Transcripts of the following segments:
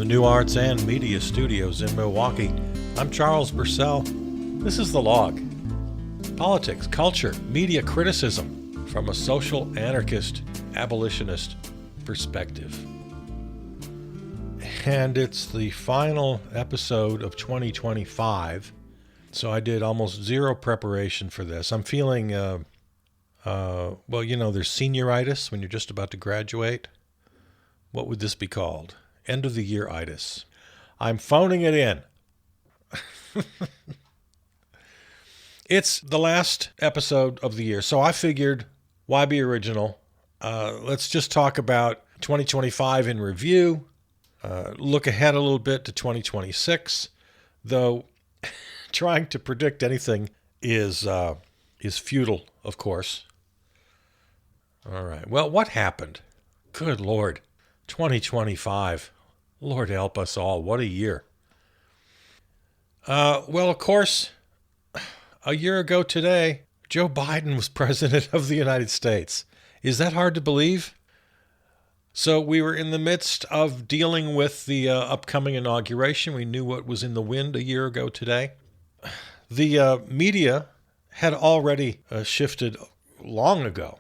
the New Arts and Media Studios in Milwaukee, I'm Charles Bursell. This is The Log. Politics, culture, media criticism from a social anarchist, abolitionist perspective. And it's the final episode of 2025, so I did almost zero preparation for this. I'm feeling, there's senioritis when you're just about to graduate. What would this be called? End of the year-itis. I'm phoning it in. It's the last episode of the year, so I figured, why be original? Let's just talk about 2025 in review, look ahead a little bit to 2026, though trying to predict anything is futile, of course. All right, well, what happened? Good Lord, 2025. Lord help us all, what a year. Of course, a year ago today, Joe Biden was president of the United States. Is that hard to believe? So we were in the midst of dealing with the upcoming inauguration. We knew what was in the wind a year ago today. The media had already shifted long ago.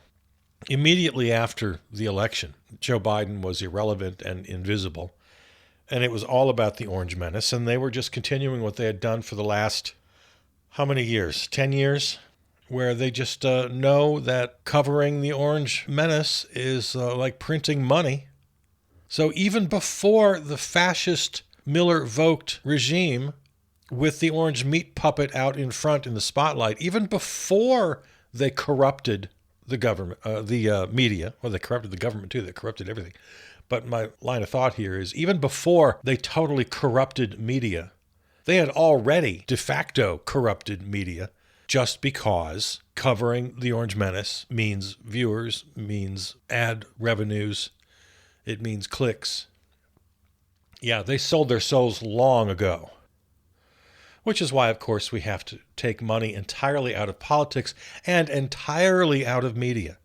Immediately after the election, Joe Biden was irrelevant and invisible. And it was all about the Orange Menace. And they were just continuing what they had done for the last, how many years? 10 years? Where they just know that covering the Orange Menace is like printing money. So even before the fascist Miller-Vogt regime, with the orange meat puppet out in front in the spotlight, even before they corrupted the government, the media, well, they corrupted the government too, they corrupted everything. But my line of thought here is, even before they totally corrupted media, they had already de facto corrupted media, just because covering the Orange Menace means viewers, means ad revenues, it means clicks. Yeah, they sold their souls long ago. Which is why, of course, we have to take money entirely out of politics and entirely out of media.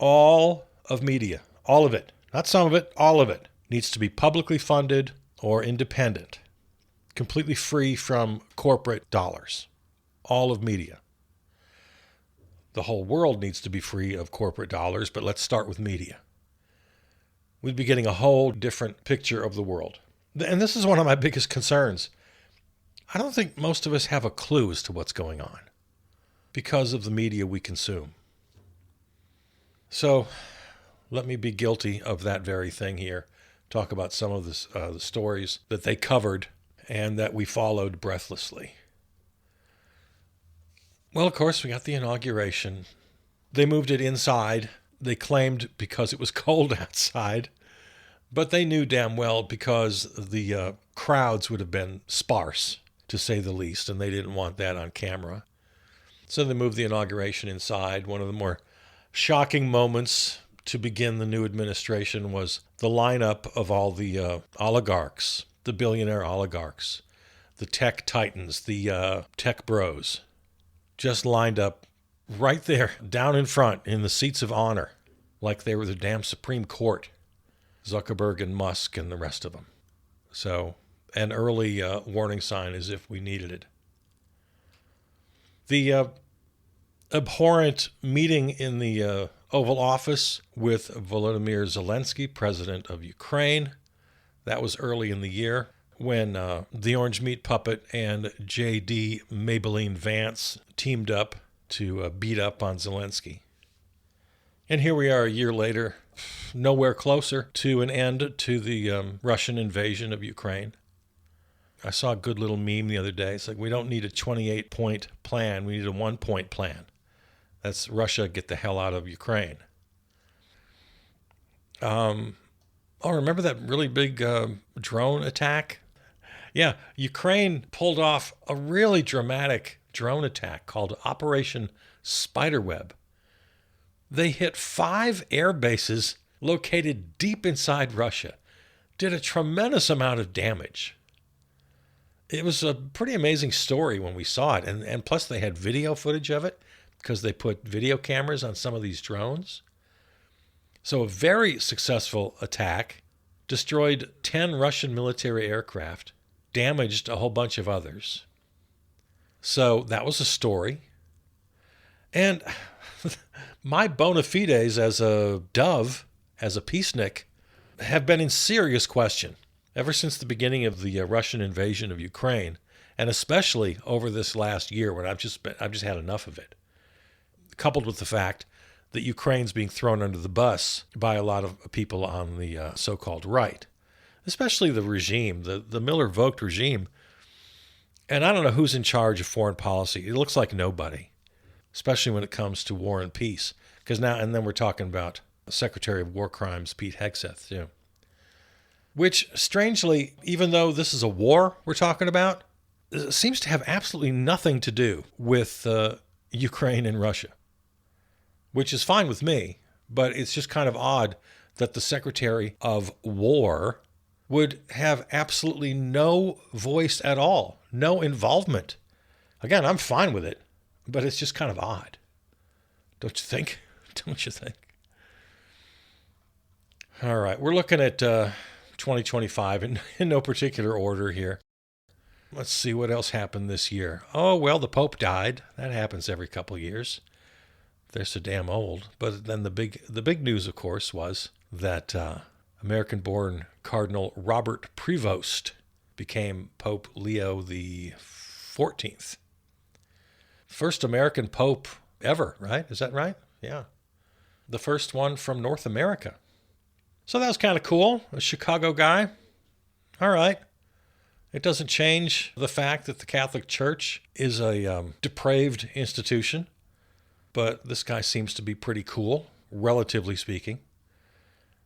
All of media, all of it, not some of it, all of it, needs to be publicly funded or independent, completely free from corporate dollars. All of media. The whole world needs to be free of corporate dollars, but let's start with media. We'd be getting a whole different picture of the world. And this is one of my biggest concerns. I don't think most of us have a clue as to what's going on because of the media we consume. So let me be guilty of that very thing here. Talk about some of the stories that they covered and that we followed breathlessly. Well, of course, we got the inauguration. They moved it inside. They claimed because it was cold outside. But they knew damn well because the crowds would have been sparse, to say the least, and they didn't want that on camera. So they moved the inauguration inside. One of the more shocking moments to begin the new administration was the lineup of all the oligarchs, the billionaire oligarchs, the tech titans, the tech bros, just lined up right there, down in front, in the seats of honor, like they were the damn Supreme Court, Zuckerberg and Musk and the rest of them. So an early warning sign as if we needed it. The abhorrent meeting in the Oval Office with Volodymyr Zelensky, president of Ukraine, that was early in the year when the Orange Meat Puppet and J.D. Maybelline Vance teamed up to beat up on Zelensky. And here we are a year later, nowhere closer to an end to the Russian invasion of Ukraine. I saw a good little meme the other day. It's like, we don't need a 28-point plan. We need a 1-point plan. That's Russia, get the hell out of Ukraine. Remember that really big drone attack? Yeah, Ukraine pulled off a really dramatic drone attack called Operation Spiderweb. They hit 5 air bases located deep inside Russia, did a tremendous amount of damage. It was a pretty amazing story when we saw it, and plus they had video footage of it because they put video cameras on some of these drones. So a very successful attack. destroyed 10 Russian military aircraft, damaged a whole bunch of others. So that was a story. And my bona fides as a dove, as a peacenik, have been in serious question ever since the beginning of the Russian invasion of Ukraine, and especially over this last year when I've just had enough of it. Coupled with the fact that Ukraine's being thrown under the bus by a lot of people on the so-called right, especially the regime, the Miller-Vogt regime. And I don't know who's in charge of foreign policy. It looks like nobody, especially when it comes to war and peace. Because now, and then we're talking about Secretary of War Crimes Pete Hegseth, too. Which, strangely, even though this is a war we're talking about, seems to have absolutely nothing to do with Ukraine and Russia. Which is fine with me, but it's just kind of odd that the Secretary of War would have absolutely no voice at all, no involvement. Again, I'm fine with it, but it's just kind of odd. Don't you think? Don't you think? All right, we're looking at 2025 in no particular order here. Let's see what else happened this year. Oh, well, the Pope died. That happens every couple of years. They're so damn old. But then the big news, of course, was that American-born Cardinal Robert Prevost became Pope Leo the 14th. First American Pope ever, right? Is that right? Yeah. The first one from North America. So that was kind of cool. A Chicago guy. All right. It doesn't change the fact that the Catholic Church is a depraved institution. But this guy seems to be pretty cool, relatively speaking.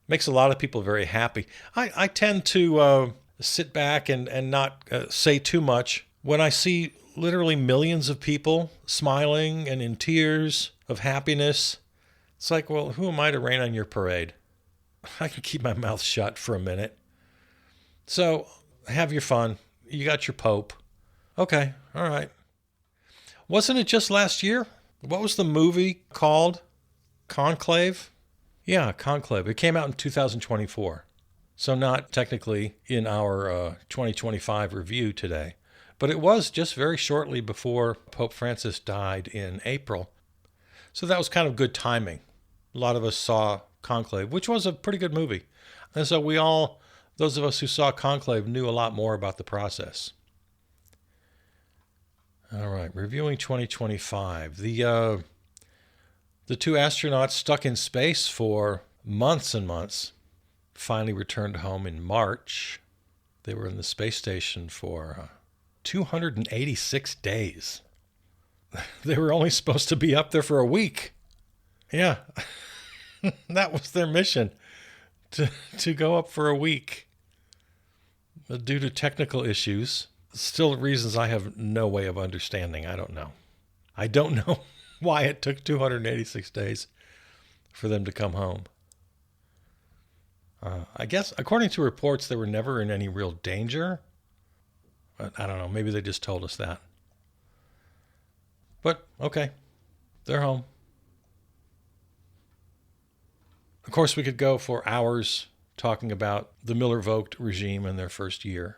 Makes a lot of people very happy. I tend to sit back and not say too much when I see literally millions of people smiling and in tears of happiness. It's like, well, who am I to rain on your parade? I can keep my mouth shut for a minute. So have your fun. You got your Pope. Okay, all right. Wasn't it just last year? What was the movie called? Conclave? Yeah, Conclave. It came out in 2024. So not technically in our 2025 review today. But it was just very shortly before Pope Francis died in April. So that was kind of good timing. A lot of us saw Conclave, which was a pretty good movie. And so those of us who saw Conclave knew a lot more about the process. All right, reviewing 2025. The two astronauts stuck in space for months and months finally returned home in March. They were in the space station for 286 days. They were only supposed to be up there for a week. Yeah, that was their mission, to go up for a week. Due to technical issues, still reasons I have no way of understanding. I don't know. I don't know why it took 286 days for them to come home. I guess, according to reports, they were never in any real danger. But I don't know. Maybe they just told us that. But, okay. They're home. Of course, we could go for hours talking about the Miller-Vogt regime in their first year.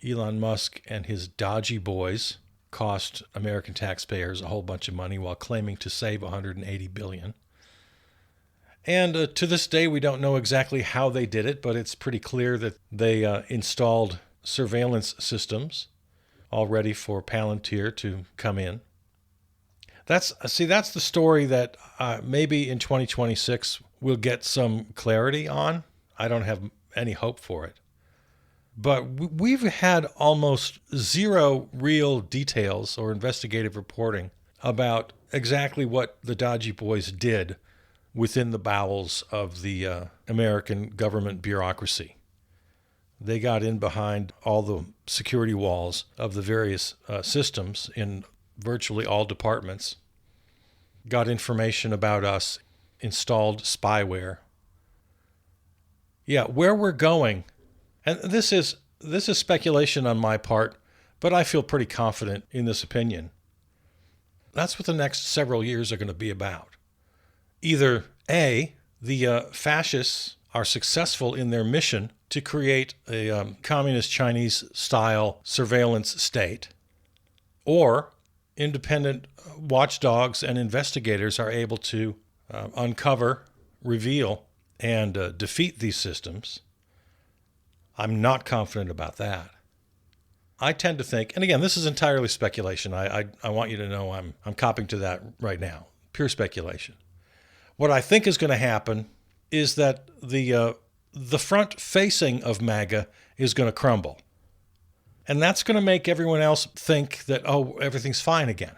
Elon Musk and his dodgy boys cost American taxpayers a whole bunch of money while claiming to save $180 billion. And to this day, we don't know exactly how they did it, but it's pretty clear that they installed surveillance systems all ready for Palantir to come in. That's the story that maybe in 2026 we'll get some clarity on. I don't have any hope for it. But we've had almost zero real details or investigative reporting about exactly what the dodgy boys did within the bowels of the American government bureaucracy. They got in behind all the security walls of the various systems in virtually all departments, got information about us, installed spyware. Yeah, where we're going, and this is speculation on my part, but I feel pretty confident in this opinion. That's what the next several years are going to be about. Either A, the fascists are successful in their mission to create a communist Chinese-style surveillance state, or independent watchdogs and investigators are able to uncover, reveal, and defeat these systems. I'm not confident about that. I tend to think, and again, this is entirely speculation. I want you to know I'm copping to that right now. Pure speculation. What I think is going to happen is that the front facing of MAGA is going to crumble. And that's going to make everyone else think that, oh, everything's fine again.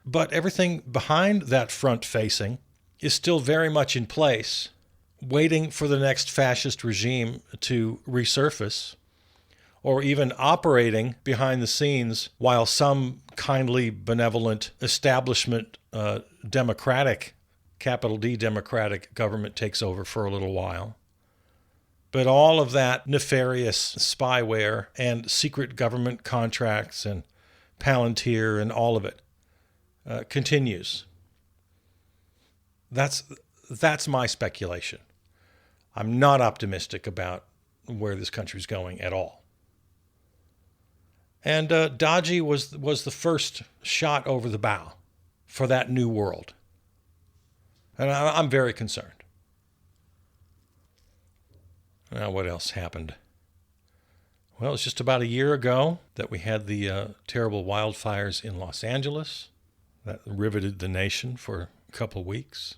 But everything behind that front facing is still very much in place, waiting for the next fascist regime to resurface, or even operating behind the scenes while some kindly benevolent establishment democratic, capital D democratic government takes over for a little while. But all of that nefarious spyware and secret government contracts and Palantir and all of it continues. That's my speculation. I'm not optimistic about where this country's going at all. And Dodgy was the first shot over the bow for that new world. And I'm very concerned. Now, what else happened? Well, it's just about a year ago that we had the terrible wildfires in Los Angeles that riveted the nation for a couple weeks.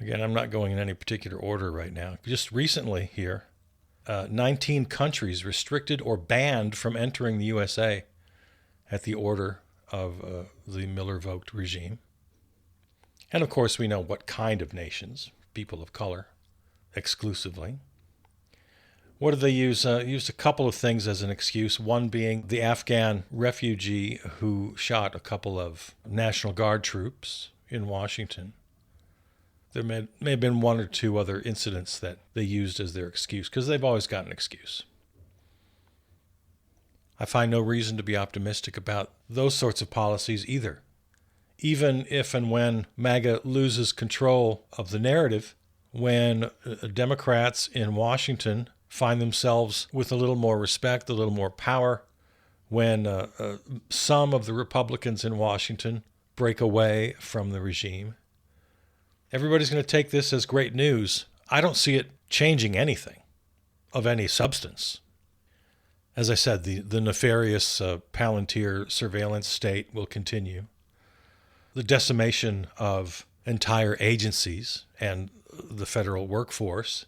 Again, I'm not going in any particular order right now. Just recently here, 19 countries restricted or banned from entering the USA at the order of the Miller-Vogт regime. And of course, we know what kind of nations, people of color, exclusively. What did they use? Used a couple of things as an excuse, one being the Afghan refugee who shot a couple of National Guard troops in Washington. There may have been one or two other incidents that they used as their excuse, because they've always got an excuse. I find no reason to be optimistic about those sorts of policies either. Even if and when MAGA loses control of the narrative, when Democrats in Washington find themselves with a little more respect, a little more power, when some of the Republicans in Washington break away from the regime, everybody's going to take this as great news. I don't see it changing anything of any substance. As I said, the nefarious Palantir surveillance state will continue. The decimation of entire agencies and the federal workforce,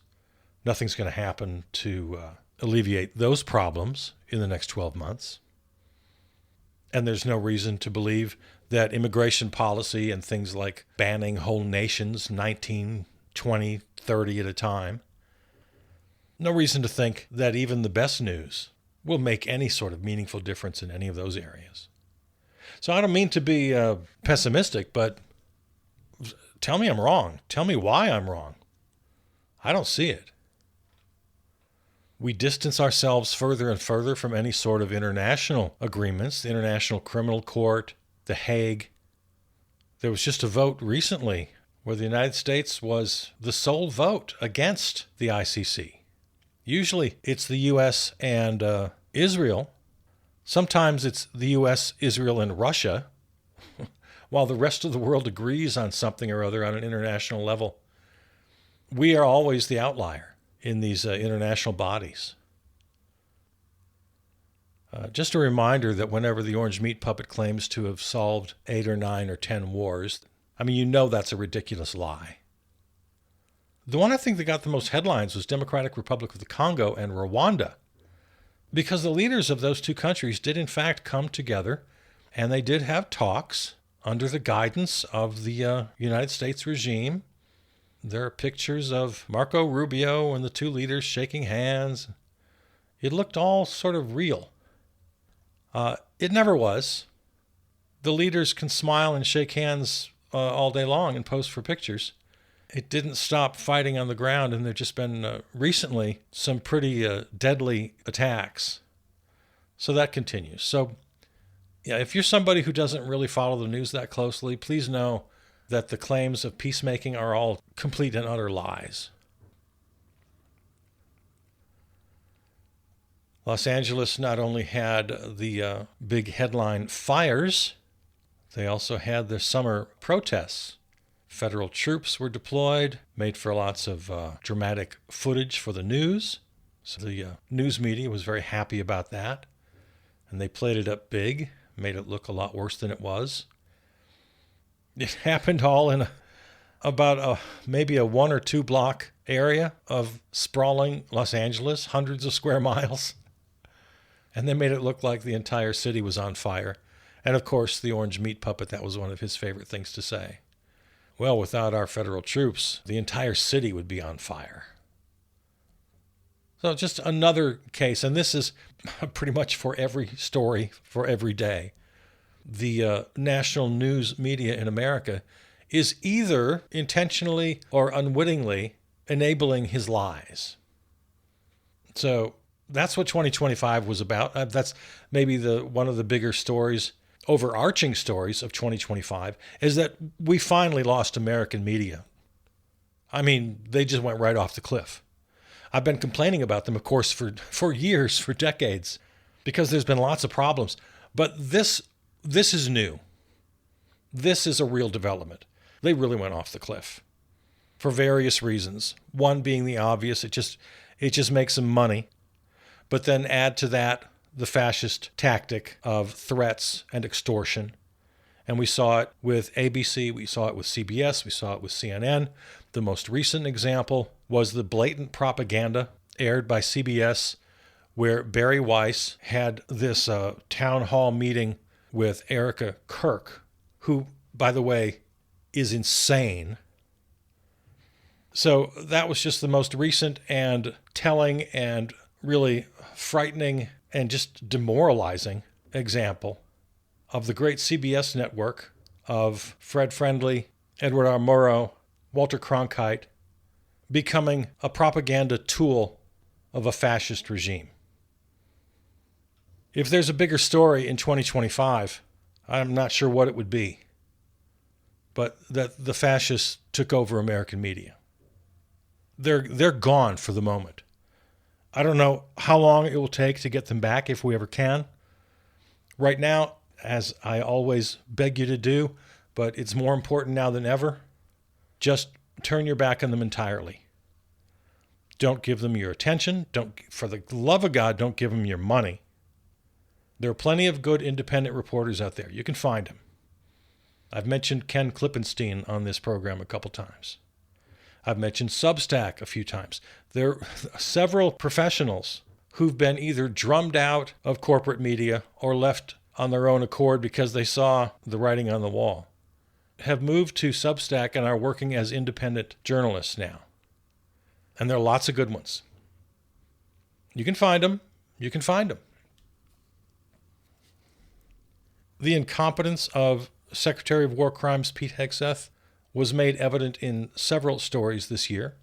nothing's going to happen to alleviate those problems in the next 12 months. And there's no reason to believe that immigration policy and things like banning whole nations, 19, 20, 30 at a time, no reason to think that even the best news will make any sort of meaningful difference in any of those areas. So I don't mean to be pessimistic, but tell me I'm wrong. Tell me why I'm wrong. I don't see it. We distance ourselves further and further from any sort of international agreements, the International Criminal Court, The Hague. There was just a vote recently where the United States was the sole vote against the ICC. Usually it's the U.S. and Israel. Sometimes it's the U.S., Israel, and Russia, while the rest of the world agrees on something or other on an international level. We are always the outlier in these international bodies. Just a reminder that whenever the Orange Meat Puppet claims to have solved 8 or 9 or 10 wars, I mean, you know that's a ridiculous lie. The one I think that got the most headlines was Democratic Republic of the Congo and Rwanda, because the leaders of those two countries did in fact come together, and they did have talks under the guidance of the United States regime. There are pictures of Marco Rubio and the two leaders shaking hands. It looked all sort of real. It never was. The leaders can smile and shake hands all day long and pose for pictures. It didn't stop fighting on the ground, and there have just been recently some pretty deadly attacks. So that continues. So, yeah, if you're somebody who doesn't really follow the news that closely, please know that the claims of peacemaking are all complete and utter lies. Los Angeles not only had the big headline fires, they also had the summer protests. Federal troops were deployed, made for lots of dramatic footage for the news. So the news media was very happy about that. And they played it up big, made it look a lot worse than it was. It happened all in maybe a 1 or 2 block area of sprawling Los Angeles, hundreds of square miles. And they made it look like the entire city was on fire. And of course, the orange meat puppet, that was one of his favorite things to say. Well, without our federal troops, the entire city would be on fire. So just another case, and this is pretty much for every story, for every day. The national news media in America is either intentionally or unwittingly enabling his lies. So that's what 2025 was about. That's maybe one of the bigger stories, overarching stories of 2025, is that we finally lost American media. I mean, they just went right off the cliff. I've been complaining about them, of course, for years, for decades, because there's been lots of problems. But this is new. This is a real development. They really went off the cliff for various reasons. One being the obvious, it just makes them money. But then add to that the fascist tactic of threats and extortion. And we saw it with ABC, we saw it with CBS, we saw it with CNN. The most recent example was the blatant propaganda aired by CBS where Barry Weiss had this town hall meeting with Erica Kirk, who, by the way, is insane. So that was just the most recent and telling and really frightening and just demoralizing example of the great CBS network of Fred Friendly, Edward R. Murrow, Walter Cronkite becoming a propaganda tool of a fascist regime. If there's a bigger story in 2025, I'm not sure what it would be, but that the fascists took over American media. They're gone for the moment. I don't know how long it will take to get them back if we ever can. Right now, as I always beg you to do, but it's more important now than ever, just turn your back on them entirely. Don't give them your attention. For the love of God, don't give them your money. There are plenty of good independent reporters out there. You can find them. I've mentioned Ken Klippenstein on this program a couple times. I've mentioned Substack a few times. There are several professionals who've been either drummed out of corporate media or left on their own accord because they saw the writing on the wall, have moved to Substack and are working as independent journalists now. And there are lots of good ones. You can find them. You can find them. The incompetence of Secretary of War Crimes Pete Hegseth was made evident in several stories this year.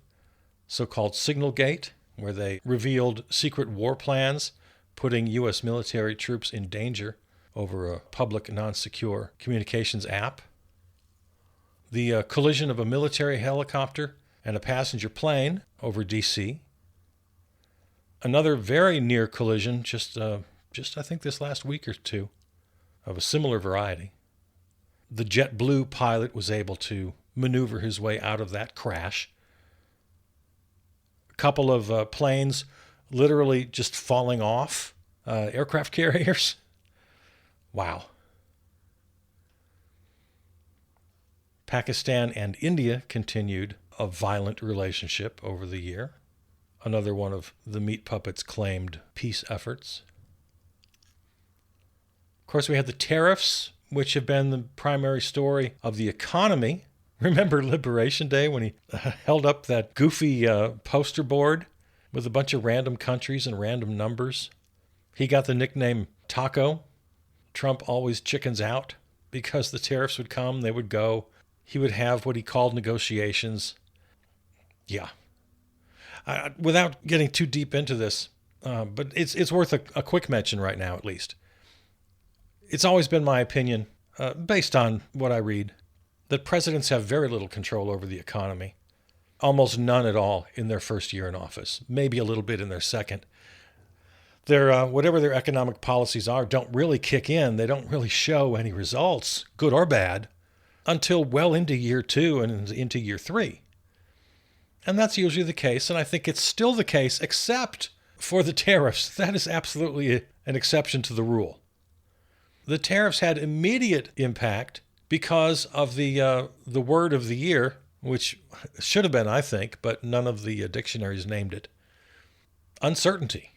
So-called Signalgate, where they revealed secret war plans, putting U.S. military troops in danger over a public non-secure communications app. The collision of a military helicopter and a passenger plane over D.C. Another very near collision, just I think this last week or two, of a similar variety. The JetBlue pilot was able to maneuver his way out of that crash. A couple of planes literally just falling off aircraft carriers. Wow. Pakistan and India continued a violent relationship over the year. Another one of the meat puppet's claimed peace efforts. Of course, we had the tariffs, which have been the primary story of the economy. Remember Liberation Day when he held up that goofy poster board with a bunch of random countries and random numbers? He got the nickname Taco. Trump always chickens out because the tariffs would come, they would go. He would have what he called negotiations. Yeah. Without getting too deep into this, but it's worth a quick mention right now at least. It's always been my opinion, based on what I read, that presidents have very little control over the economy, almost none at all in their first year in office, maybe a little bit in their second. Whatever their economic policies are don't really kick in. They don't really show any results, good or bad, until well into year 2 and into year 3. And that's usually the case, and I think it's still the case, except for the tariffs. That is absolutely an exception to the rule. The tariffs had immediate impact because of the word of the year, which should have been, I think, but none of the dictionaries named it. Uncertainty.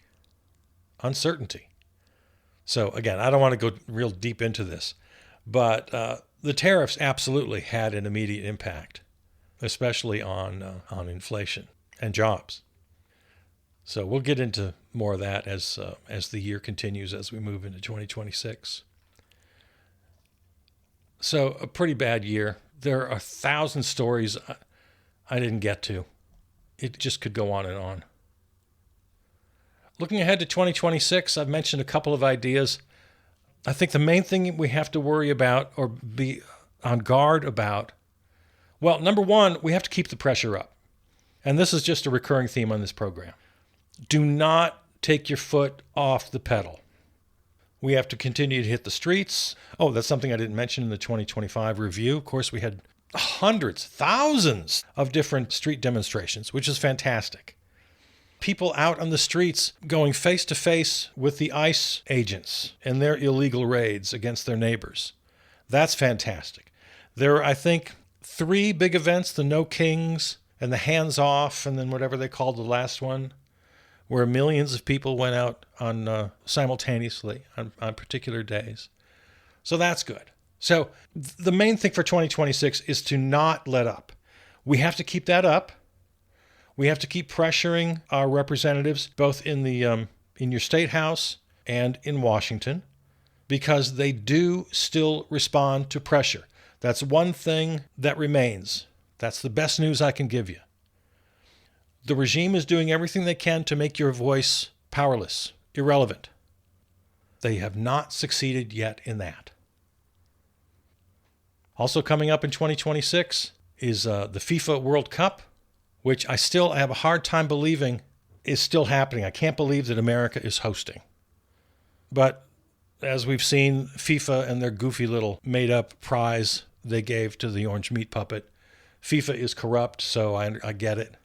Uncertainty. So again, I don't want to go real deep into this, but the tariffs absolutely had an immediate impact, especially on inflation and jobs. So we'll get into more of that as the year continues, as we move into 2026. So a pretty bad year. There are 1,000 stories I didn't get to. It just could go on and on. Looking ahead to 2026, I've mentioned a couple of ideas. I think the main thing we have to worry about or be on guard about, well, number one, we have to keep the pressure up. And this is just a recurring theme on this program. Do not take your foot off the pedal. We have to continue to hit the streets. Oh, that's something I didn't mention in the 2025 review. Of course, we had hundreds, thousands of different street demonstrations, which is fantastic. People out on the streets going face to face with the ICE agents and their illegal raids against their neighbors. That's fantastic. There are, I think, 3 big events, the No Kings and the Hands Off, and then whatever they called the last one, where millions of people went out on simultaneously on particular days. So that's good. So the main thing for 2026 is to not let up. We have to keep that up. We have to keep pressuring our representatives, both in your state house and in Washington, because they do still respond to pressure. That's one thing that remains. That's the best news I can give you. The regime is doing everything they can to make your voice powerless, irrelevant. They have not succeeded yet in that. Also coming up in 2026 is the FIFA World Cup, which I still have a hard time believing is still happening. I can't believe that America is hosting. But as we've seen, FIFA and their goofy little made-up prize they gave to the orange meat puppet, FIFA is corrupt, so I get it.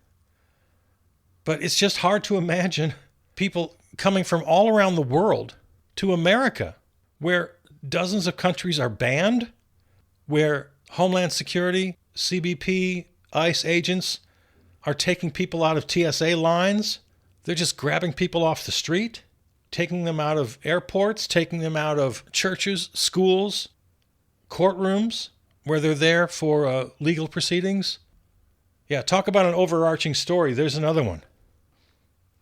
But it's just hard to imagine people coming from all around the world to America, where dozens of countries are banned, where Homeland Security, CBP, ICE agents are taking people out of TSA lines. They're just grabbing people off the street, taking them out of airports, taking them out of churches, schools, courtrooms, where they're there for legal proceedings. Yeah, talk about an overarching story. There's another one.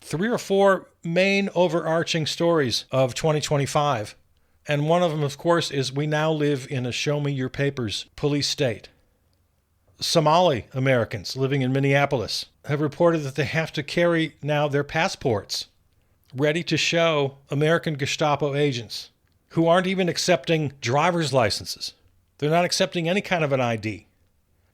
3 or 4 main overarching stories of 2025. And one of them, of course, is we now live in a show me your papers police state. Somali Americans living in Minneapolis have reported that they have to carry now their passports ready to show American Gestapo agents who aren't even accepting driver's licenses. They're not accepting any kind of an ID.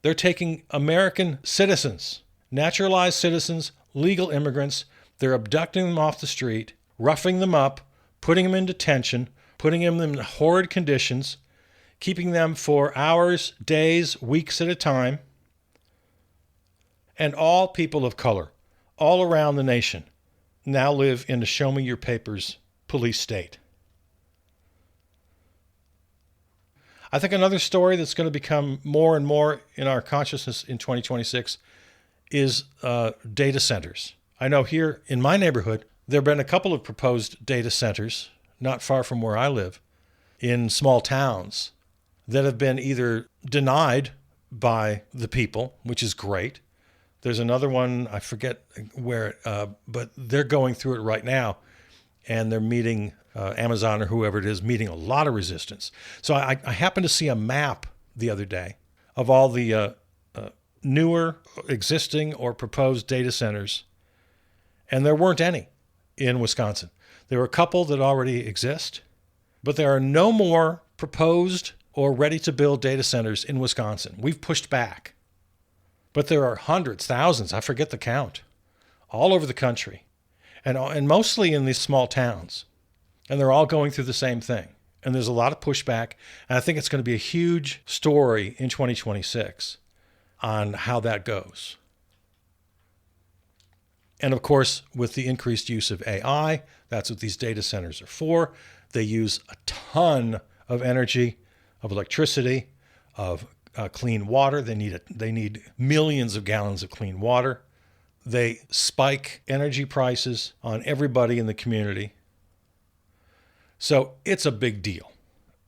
They're taking American citizens, naturalized citizens, legal immigrants. They're abducting them off the street, roughing them up, putting them in detention, putting them in horrid conditions, keeping them for hours, days, weeks at a time. And all people of color, all around the nation, now live in the show me your papers police state. I think another story that's going to become more and more in our consciousness in 2026 is data centers. I know here in my neighborhood, there have been a couple of proposed data centers, not far from where I live, in small towns that have been either denied by the people, which is great. There's another one, I forget where, but they're going through it right now, and they're meeting Amazon or whoever it is, meeting a lot of resistance. So I happened to see a map the other day of all the newer, existing, or proposed data centers, and there weren't any in Wisconsin. There were a couple that already exist, but there are no more proposed or ready to build data centers in Wisconsin. We've pushed back. But there are hundreds, thousands, I forget the count, all over the country, and mostly in these small towns. And they're all going through the same thing. And there's a lot of pushback. And I think it's going to be a huge story in 2026 on how that goes. And of course, with the increased use of AI, that's what these data centers are for. They use a ton of energy, of electricity, of clean water. They need millions of gallons of clean water. They spike energy prices on everybody in the community. So it's a big deal.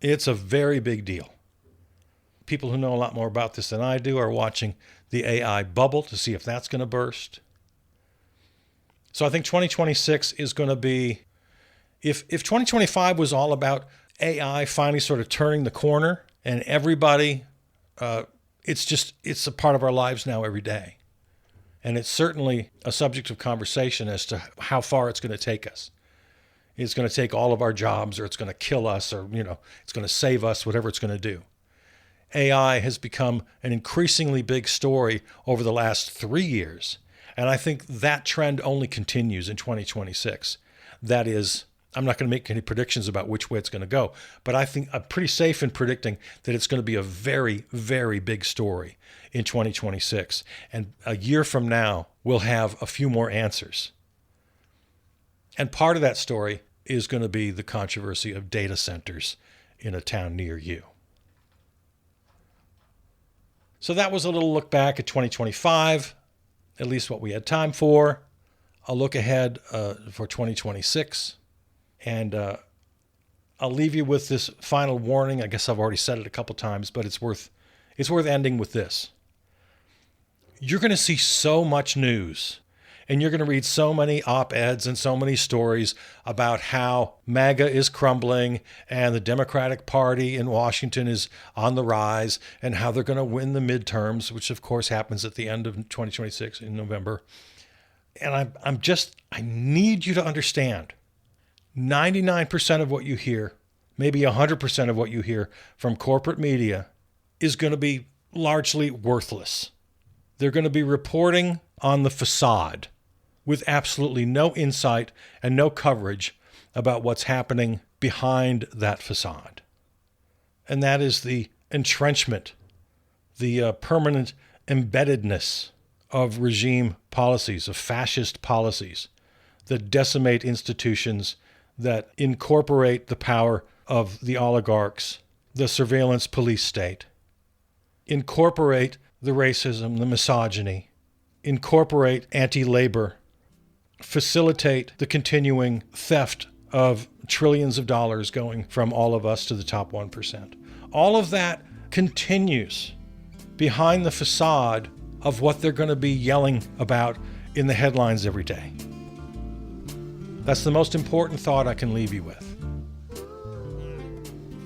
It's a very big deal. People who know a lot more about this than I do are watching the AI bubble to see if that's going to burst. So I think 2026 is going to be, if 2025 was all about AI finally sort of turning the corner and everybody, it's a part of our lives now every day. And it's certainly a subject of conversation as to how far it's going to take us. It's going to take all of our jobs, or it's going to kill us, or, it's going to save us, whatever it's going to do. AI has become an increasingly big story over the last 3 years. And I think that trend only continues in 2026. That is, I'm not going to make any predictions about which way it's going to go, but I think I'm pretty safe in predicting that it's going to be a very, very big story in 2026. And a year from now, we'll have a few more answers. And part of that story is going to be the controversy of data centers in a town near you. So that was a little look back at 2025, at least what we had time for. A look ahead for 2026. And I'll leave you with this final warning. I guess I've already said it a couple times, but it's worth ending with this. You're going to see so much news, and you're going to read so many op-eds and so many stories about how MAGA is crumbling and the Democratic Party in Washington is on the rise and how they're going to win the midterms, which of course happens at the end of 2026 in November. And I need you to understand, 99% of what you hear, maybe 100% of what you hear from corporate media is going to be largely worthless. They're going to be reporting on the facade with absolutely no insight and no coverage about what's happening behind that facade. And that is the entrenchment, the permanent embeddedness of regime policies, of fascist policies that decimate institutions, that incorporate the power of the oligarchs, the surveillance police state, incorporate the racism, the misogyny, incorporate anti-labor, facilitate the continuing theft of trillions of dollars going from all of us to the top 1%. All of that continues behind the facade of what they're going to be yelling about in the headlines every day. That's the most important thought I can leave you with.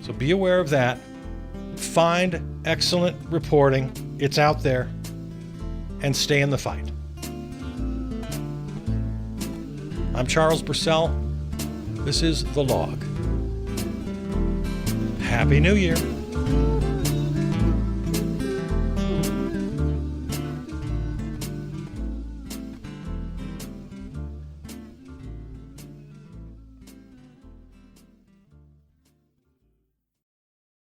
So be aware of that. Find excellent reporting. It's out there. And stay in the fight. I'm Charles Purcell. This is The Log. Happy New Year.